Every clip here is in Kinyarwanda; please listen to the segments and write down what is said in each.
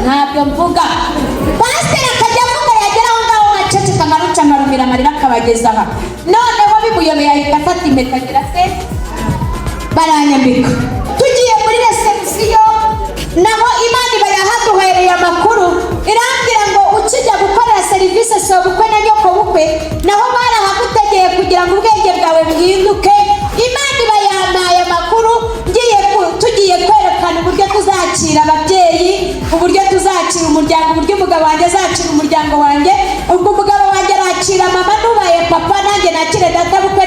ntabyo mvuga. Pasiteri akajya avuga yagera aho ngaho ngaceceka nkaruca nkarumira amarira akabageza aha. Noneho bimuyobeye ahita afata impeta agira se baranyambika. Tugiye muri resebusiyo naho Imana iba yahaduhereye amakuru irambwira ngo ukijya gukorera serivisi sobukwe na nyoko bukwe naho barahagutegeye kugira ngo ubwenge bwawe bwihinduke. Imana iba yampaye amakuru tugiye kwerekana uburyo tuzakira ababyeyi, uburyo tuzakira umuryango, uburyo umugabo wanjye azacira umuryango wanjye, ubwo umugabo wanjye arakira mama nubaye papa nanjye nakire data bukwe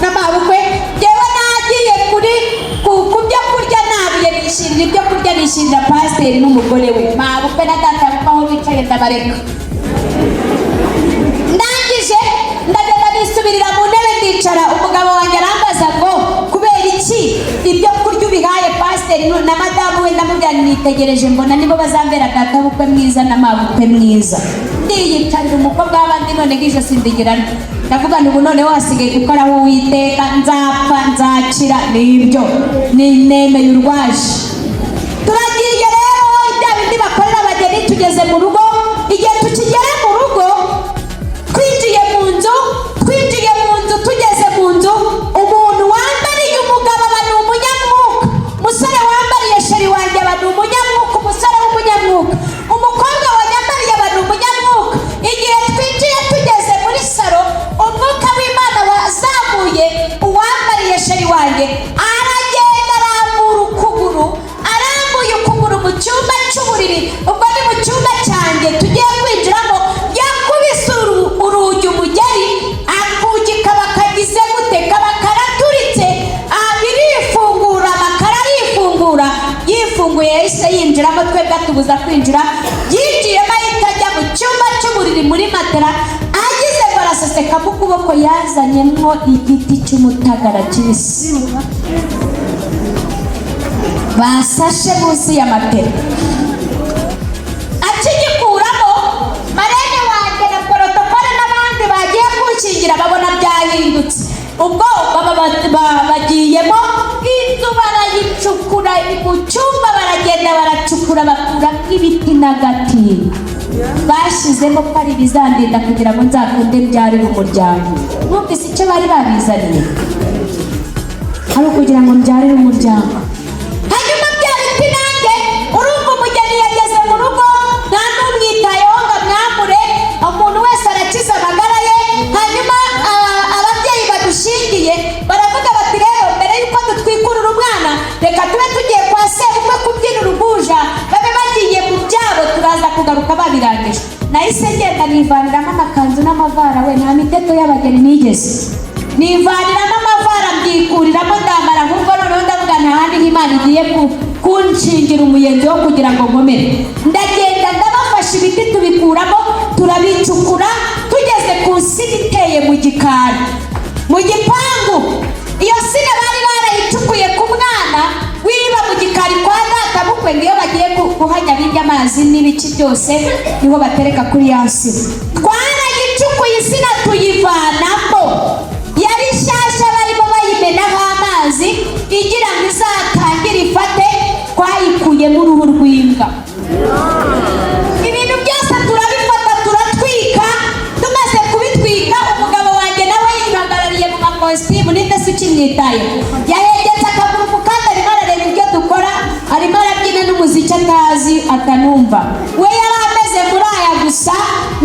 na mabukwe. Yewe nagiye ku byo kurya naruye nishirira ibyo kurya nishirira pasiteri n'umugore we mabukwe na data bukwe aho bicaye ndabareka. Ndangije ndagenda nisubirira mu ntebe ndicara. Umugabo wanjye arambaza ngo kubera iki ibyo kurya ubihaye pasiteri na madamu we? ndamubwira nitegereje mbona nibo bazambera data bukwe mwiza na mabukwe mwiza. Ndiyicarira umukobwa w'abandi none ngije sindigirana. Ndavuga ngo noneho hasigaye gukoraho Uwiteka, nzapfa nzakira nibyo nemeye urwaje. Turagiye rero ibya bindi bakorera abageni. Tugeze mu rugo, igihe tukigera mu rugo twinjiye mu nzu tugeze mu nzu umuntu wambariye umugabo aba ni umunyamwuka, umusore wambariye sheri wanjye aba ni umunyamwuka, umusore w'umunyamwuka, umukobwa wanyambariye aba ni umunyamwuka. Igihe twinjiye tugeze muri salo umwuka w'Imana wazamuye uwambariye sheri wanjye aragenda arambura ukuguru, arambuye ukuguru mu cyumba cy'uburiri. Ubwo ni mu cyumba cyanjye tugiye kwinjiramo, yakubise urugi umugeri, akugi kaba kagize gute, kaba karaturitse, birifungura, amakara arifungura. Yifunguye yahise yinjiramo, twebwe atubuza kwinjira. Yinjiyemo ahita ajya mu cyumba cy'uburiri muri matera. Agize ngo arasesekamo ukuboko, yazanyemo igiti cy'umutagara kibisi basashe munsi ya matera. Akigikuramo marene wanjye na porotokole n'abandi bagiye kunshingira babona byahindutse. Ubwo bagiyemo inzu barayicukura, mu cyumba baragenda baracukura bakuramo ibiti n'agati. Bashyizemo ko ari bizandinda kugira ngo nzakunde mbyarire umuryango. Numvise icyo bari babizaniye ari ukugira ngo mbyarire umuryango. Hanyuma bya biti nanjye urumva umugeni yageze mu rugo nta n'umwitayeho ngo amwambure. Umuntu wese arakiza amagara ye. Hanyuma ababyeyi badushingiye baravuga bati rero mbere y'uko dutwikurura umwana reka tube tugiye kwa sebukwe kubyina uruguja, babe bagiye mu byabo turaza kugaruka babirangije. Nahise ngenda nivaniramo amakanzu n'amavara, we nta miteto y'abageni nigeze nivaniramo amavara mbikuriramo ndambara nk'ubwo. Noneho ndavuga nta handi nk'Imana igiye kunshingira umuyenzi wo kugira ngo nkomere. Ndagenda ndabafasha ibiti tubikuramo turabicukura. Tugeze ku nsina iteye mu gikari mu gipangu, iyo sina bari barayicukuye ku mwana wiba mu gikari kwa data bukwe, niyo bagiye guhanya birya amazi n'ibiki byose niho batereka kuri ya nsina. Twarayicukuye insina tuyivanamo, yari nshyashya barimo bayimenaho amazi igira ngo izatangire ifate. Twayikuyemo uruhu rw'imbwa. Ibintu byose turabifata turatwika. Tumaze kubitwika umugabo wanjye nawe yihagarariye mu makositimu n'indasi ukimwitaye, yahegetse akaguru ku kandi arimo arareba ibyo dukora, arimo arabyina n'umuziki atazi atanumva. We yari ameze muri aya gusa.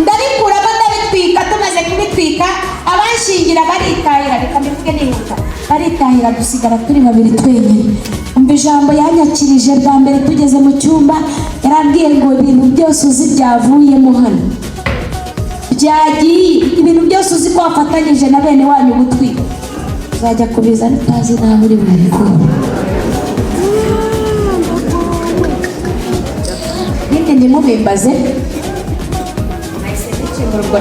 Ndabikuramo ndabitwika. Tumaze kubitwika abanshingira baritahira, reka mbivuge nihuta, baritahira dusigara turi babiri twenyine. Umva ijambo yanyakirije bwa mbere tugeze mu cyumba. Yarambwiye ngo ibintu byose uzi byavuyemo hano byagiye, ibintu byose uzi ko wafatanyije na bene wanyu gutwika uzajya kubizana utazi naho uri bubikore. Ninde ndimubimbaze nahise ndikemura ubwo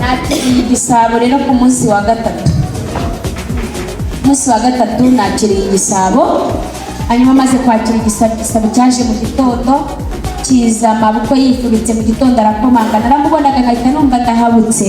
nakiriye igisabo rero ku munsi wa gatatu. Umunsi wa gatatu nakiriye igisabo. Hanyuma maze kwakira igisabo cyaje mu gitondo kiza amaboko yifubitse mu gitondo arakomanga, naramubonaga nkahita numva ndahabutse.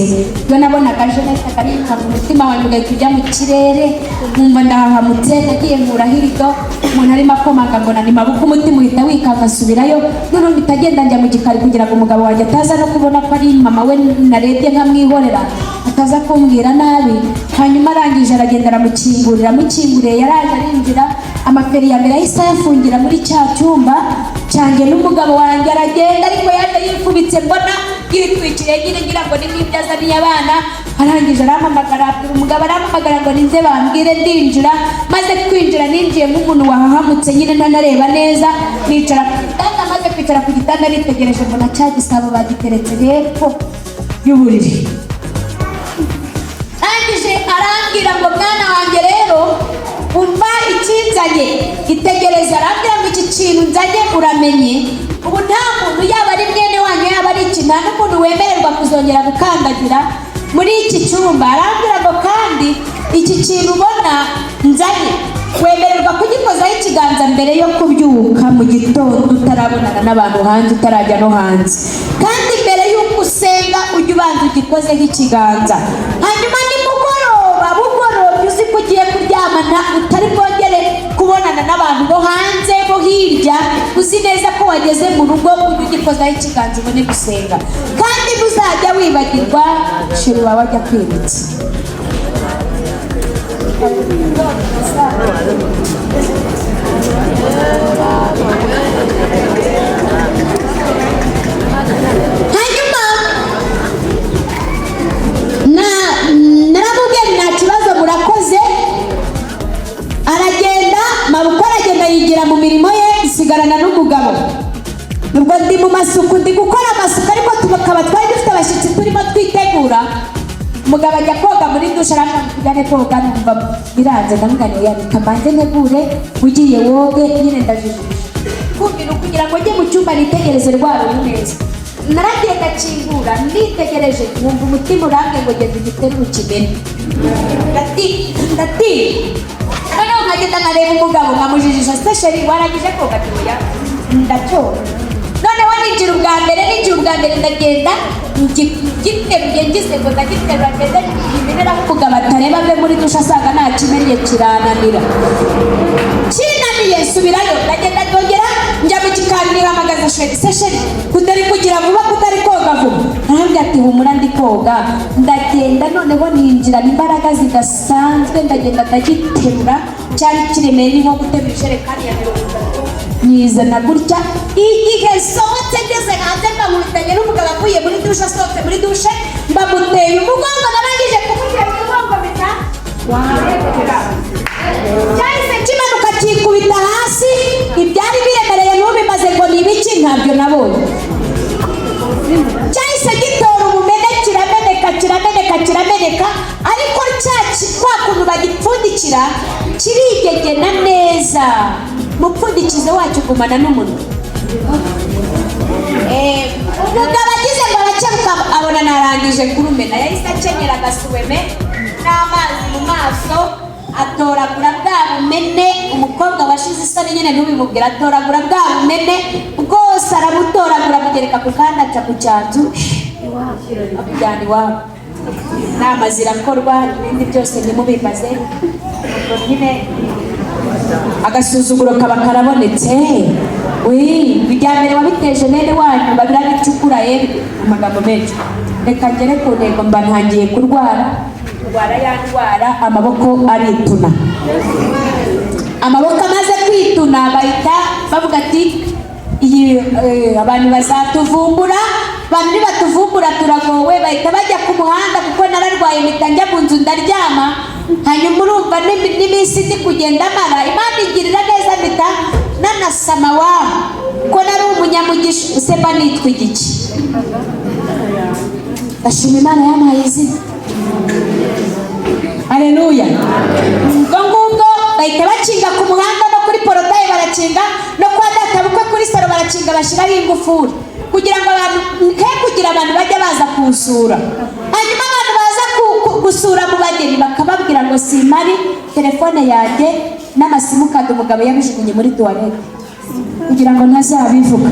Iyo nabonaga Jeannette akariruka mu mutima wanjye ugahita ujya mu kirere nkumva ndahahamutse. Nagiye nkuraho irido, umuntu arimo akomanga mbona ni maboko, umutima uhita wikanga asubirayo. Noneho mpita ngenda njya mu gikari kugira ngo umugabo wanjye ataza no kubona ko ari mama we narebye nkamwihorera ataza kumbwira nabi. Hanyuma arangije aragenda aramukingurira, amukinguriye yaraje arinjira, amaferi ya mbere yahise ayafungira muri cya cyumba cyanjye n'umugabo wanjye aragenda, ariko yaje yifubitse mbona yitwikiriye nyine ngira ngo ni nk'ibyo azaniye abana. Arangije arampamagara, abwira umugabo, arampamagara ngo ninze bambwire ndinjira. Maze kwinjira ninjiye nk'umuntu wahahamutse nyine ntanareba neza, nicara ku gitanda. Maze kwicara ku gitanda nitegereje mbona cya gisabo bagiteretse hepfo y'uburiri. Arangije arambwira ngo mwana wanjye rero umva ikinzanye, itegereza. Arambwira ngo iki kintu nzanye uramenye, ubu nta muntu yaba ari mwene wanyu yaba ari iki, nta n'umuntu wemererwa kuzongera gukandagira muri iki cyumba. Arambwira ngo kandi iki kintu ubona nzanye wemererwa kugikozaho ikiganza mbere yo kubyuka mu gitondo utarabonana n'abantu hanze, utarajya no hanze, kandi mbere y'uko usenga ujye ubanza ugikozeho ikiganza. Hanyuma nimugoroba bugorobye uzi ko ugiye kuryamana utari bwongere kubonana n'abantu bo hanze bo hirya, uzi neza ko wageze mu rugo ujye ugikozaho ikiganza ubone gusenga. Kandi ntuzajya wibagirwa sheri wawe ajya kwibutsa. Hanyuma naramubwiye nta kibazo murakoze. Aragenda, mabukwe aragenda yigira mu mirimo ye, isigarana n'umugabo. Ubwo ndi mu masuku, ndi gukora amasuku, ariko tukaba twari dufite abashyitsi turimo twitegura. Umugabo ajya koga muri dushe, aramubwira koga, numva biranze, ndamuganira reka mbanze ntegure ugiye woge nyine ndajijisha. Kumvira kugira ngo njye mu cyumba nitegereze rwa ruhu neza. Naragiye ndakingura, nitegereje nkumva umutima urange ngo genda ugiterure ukimene. Ndati noneho nkagenda nkareba umugabo nkamujijisha, se sheri warangije koga? Oya ndacyoga. Noneho ninjira ubwa mbere ndagenda giteruye ngize ngo ndagiterura ngeze imeneraho umugabo atareba ave muri dushe asanga ntakimennye kirananira. Kinaniye nsubirayo, ndagenda ndongera njya mu gikari nihamagaza sheri, se sheri kutari kugira vuba, kutari koga vuba? Arambwira ati humura ndi koga. Ndagenda noneho ninjirana imbaraga zidasanzwe, ndagenda ndagiterura, cyari kiremeye nko guterura ijerekani ya 30. Nizana gutya, igihe sohotse ngeze hanze mbamubitanye n'umugabo avuye muri dushe, asohotse muri dushe mbamuteye umugongo, narangije kumutera umugongo bita cyahise kimanuka kikubita hasi. Ibyari biremereye n'ubimaze ngo ni ibiki ntabyo nabonye. Cyahise gitora umumene, kirameneka, ariko kwa kuntu bagipfundikira kirigegena neza, mupfundikizo wacyo ugumana n'umunwa. Umugabo agize ngo arakebuka abona narangije kurumena, yahise akenyera agasuweme n'amazi mu maso, atoragura bwa bumene. Umukobwa washize isoni nyine ntubimubwira, atoragura bwa bumene bwose, arabutoragura abugereka ku kandi aca ku cyanzu abujyana iwabo. Inama zirakorwa, ibindi byose ntimubimaze. Ubwo nyine agasuzuguro kaba karabonetse. Bijya mbere wabiteje nene wanyu babira bicukura yewe amagambo menshi. Reka ngere ku ntego, mba ntangiye kurwara yandwara, amaboko arituna. Amaboko amaze kwituna bahita bavuga ati abantu bazatuvumbura. Abantu nibatuvumbura turagowe, bahita bajya ku muhanda kuko nararwaye mpita njya mu nzu ndaryama. Hanyuma urumva n'iminsi ndi kugenda mara, Imana igirira neza mpita nanasama ko nari umunyamugisha. Se mba nitwa igiki? Ndashima Imana yampaye izina. Haleluya. Ngubwo bahita bakinga ku muhanda, no kuri porotaye barakinga, no kwa data bukwe kuri saro barakinga, bashyiraho ingufuri kugira ngo abantu bajya baza kuwusura. Hanyuma abantu baza gusura mu bageni bakababwira ngo simari, telefone yanjye n'amasimukadi umugabo yabijugunye muri tuwarete kugira ngo ntazabivuga.